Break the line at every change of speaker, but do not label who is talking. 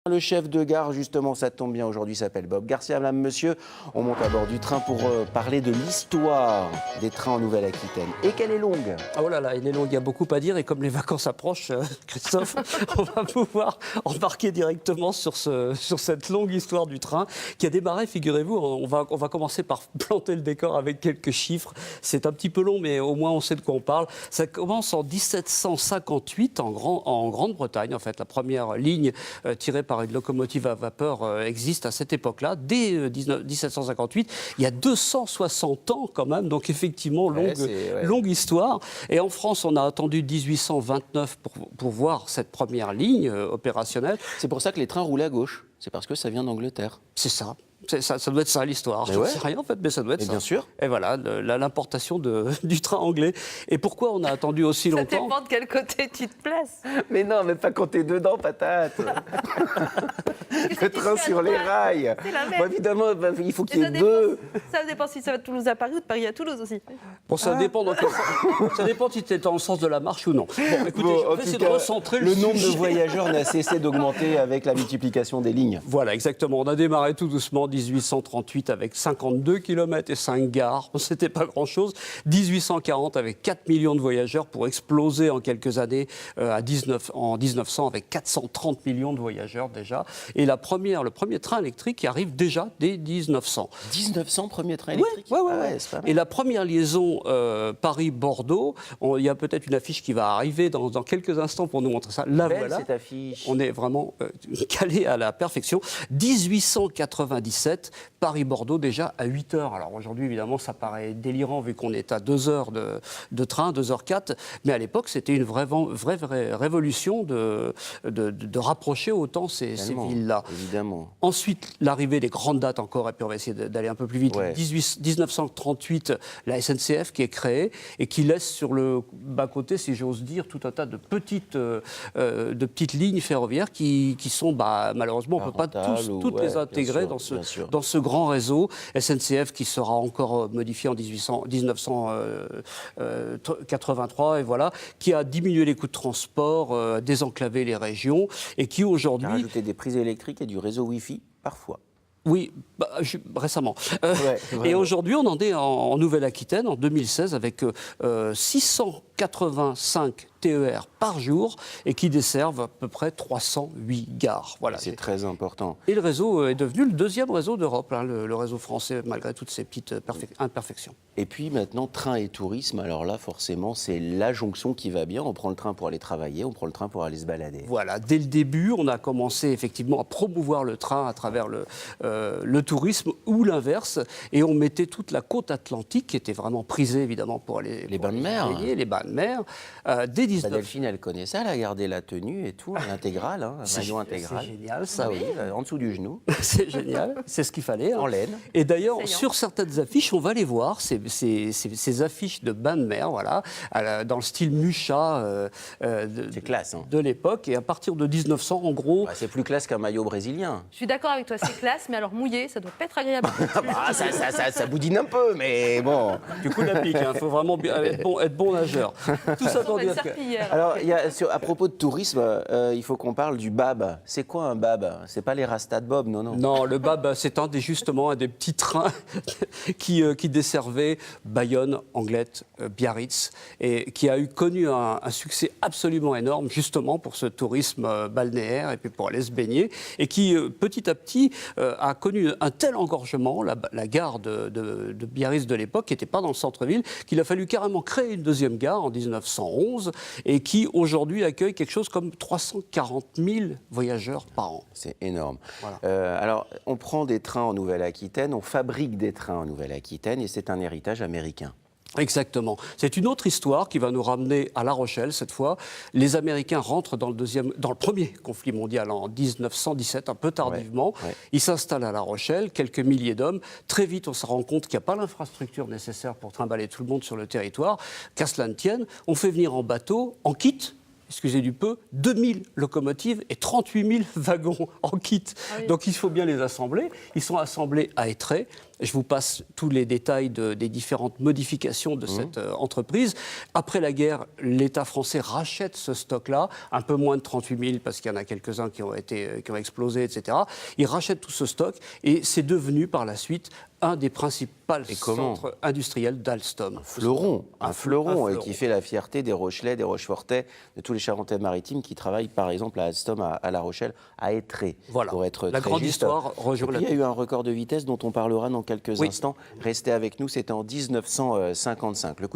Le chef de gare, justement, ça tombe bien, aujourd'hui s'appelle Bob Garcia. Madame, monsieur, on monte à bord du train pour parler de l'histoire des trains en Nouvelle-Aquitaine. Et qu'elle est longue.
Oh là là, il est long, il y a beaucoup à dire. Et comme les vacances approchent, Christophe, on va pouvoir embarquer directement sur cette longue histoire du train qui a démarré, figurez-vous. On va commencer par planter le décor avec quelques chiffres. C'est un petit peu long, mais au moins on sait de quoi on parle. Ça commence en 1758 en Grande-Bretagne. En fait, la première ligne tirée par une locomotive à vapeur existe à cette époque-là. Dès 1758, il y a 260 ans quand même. Donc effectivement, longue histoire. Et en France, on a attendu 1829 pour voir cette première ligne opérationnelle.
C'est pour ça que les trains roulaient à gauche. C'est parce que ça vient d'Angleterre.
C'est ça. Ça doit être ça l'histoire. Je ne sais rien en fait, mais ça doit être ça.
Bien sûr.
Et voilà, l'importation du train anglais. Et pourquoi on a attendu aussi longtemps?
Ça dépend de quel côté tu te places.
Mais non, mais pas quand t'es dedans, patate. Le train sur les rails. Bon, évidemment, il faut qu'il y ait deux.
Ça dépend si ça va de Toulouse à Paris ou de Paris à Toulouse aussi.
Bon, ça dépend ça dépend si tu es dans le sens de la marche ou non. Bon, écoutez, je vais essayer de recentrer
le nombre de voyageurs n'a cessé d'augmenter avec la multiplication des lignes.
Voilà, exactement. On a démarré tout doucement en 1838 avec 52 km et 5 gares. C'était pas grand-chose. 1840 avec 4 millions de voyageurs pour exploser en quelques années en 1900 avec 430 millions de voyageurs déjà. Et le premier train électrique qui arrive déjà dès 1900.
1900, premier train électrique.
Oui. Et la première liaison Paris-Bordeaux, il y a peut-être une affiche qui va arriver dans quelques instants pour nous montrer ça. Là,
Belle,
voilà.
cette affiche.
On est vraiment calé à la perfection. 1897, Paris-Bordeaux déjà à 8 heures. Alors aujourd'hui, évidemment, ça paraît délirant vu qu'on est à 2 heures de train, 2h04. Mais à l'époque, c'était une vraie révolution de rapprocher autant ces villes-là.
Évidemment.
Ensuite, l'arrivée des grandes dates encore, et puis on va essayer d'aller un peu plus vite.
Ouais.
1938, la SNCF qui est créée et qui laisse sur le bas-côté, si j'ose dire, tout un tas de petites lignes ferroviaires qui sont, malheureusement, on ne peut pas toutes les intégrer dans ce grand réseau. SNCF qui sera encore modifié en 1983, et voilà, qui a diminué les coûts de transport, désenclavé les régions, et qui aujourd'hui...
Rajouter des prises électriques et du réseau Wi-Fi, parfois.
Oui, récemment. Et aujourd'hui, on en est en Nouvelle-Aquitaine, en 2016, avec 685 TER par jour et qui desservent à peu près 308 gares. Voilà.
C'est très important.
Et le réseau est devenu le deuxième réseau d'Europe, le réseau français, malgré toutes ces petites imperfections.
Et puis maintenant, train et tourisme, alors là, forcément, c'est la jonction qui va bien. On prend le train pour aller travailler, on prend le train pour aller se balader.
Voilà, dès le début, on a commencé effectivement à promouvoir le train à travers le tourisme ou l'inverse. Et on mettait toute la côte atlantique, qui était vraiment prisée évidemment pour aller...
Les bains de mer.
Les bains de mer. Dès 19...
Delphine, elle connaît ça, elle a gardé la tenue et tout, l'intégrale, un maillot intégral.
C'est génial, ça.
Oui, en dessous du genou.
C'est génial, c'est ce qu'il fallait.
En laine.
Et d'ailleurs, sur certaines affiches, on va les voir, ces affiches de bains de mer, voilà, dans le style Mucha
c'est classe, hein.
De l'époque. Et à partir de 1900, en gros...
c'est plus classe qu'un maillot brésilien.
Je suis d'accord avec toi, c'est classe, mais alors mouillé, ça doit pas être agréable.
Ça boudine un peu, mais bon.
Du coup, la pique, il faut vraiment être bon nageur. Tout ça pour dire que...
Alors, à propos de tourisme, il faut qu'on parle du BAB. C'est quoi un BAB? C'est pas les Rastas de Bob, non?
Non, le BAB, c'est justement un des petits trains qui desservait Bayonne, Anglet, Biarritz, et qui a connu un succès absolument énorme, justement pour ce tourisme balnéaire et puis pour aller se baigner, et qui, petit à petit, a connu un tel engorgement, la gare de Biarritz de l'époque, qui n'était pas dans le centre-ville, qu'il a fallu carrément créer une deuxième gare en 1911, et qui aujourd'hui accueille quelque chose comme 340 000 voyageurs par an.
C'est énorme.
Voilà.
Alors, on prend des trains en Nouvelle-Aquitaine, on fabrique des trains en Nouvelle-Aquitaine, et c'est un héritage américain.
Exactement. C'est une autre histoire qui va nous ramener à La Rochelle cette fois. Les Américains rentrent dans le premier conflit mondial en 1917, un peu tardivement.
Ouais.
Ils s'installent à La Rochelle, quelques milliers d'hommes. Très vite, on se rend compte qu'il n'y a pas l'infrastructure nécessaire pour trimballer tout le monde sur le territoire. Qu'à cela ne tienne, on fait venir en bateau, en kit, excusez du peu, 2000 locomotives et 38 000 wagons en kit.
Ah oui.
Donc il faut bien les assembler. Ils sont assemblés à Étré. Je vous passe tous les détails des différentes modifications de cette entreprise. Après la guerre, l'État français rachète ce stock-là, un peu moins de 38 000 parce qu'il y en a quelques-uns qui ont explosé, etc. Il rachète tout ce stock et c'est devenu par la suite un des principaux centres industriels d'Alstom.
Un fleuron, et qui fait la fierté des Rochelais, des Rochefortais, de tous les Charentais-Maritimes qui travaillent par exemple à Alstom, à La Rochelle, à Étré.
Voilà,
pour être
la
très
grande
juste.
histoire rejoue
Il y a eu un record de vitesse dont on parlera dans quelques
Oui.
instants. Restez avec nous, c'était en 1955. Le coup de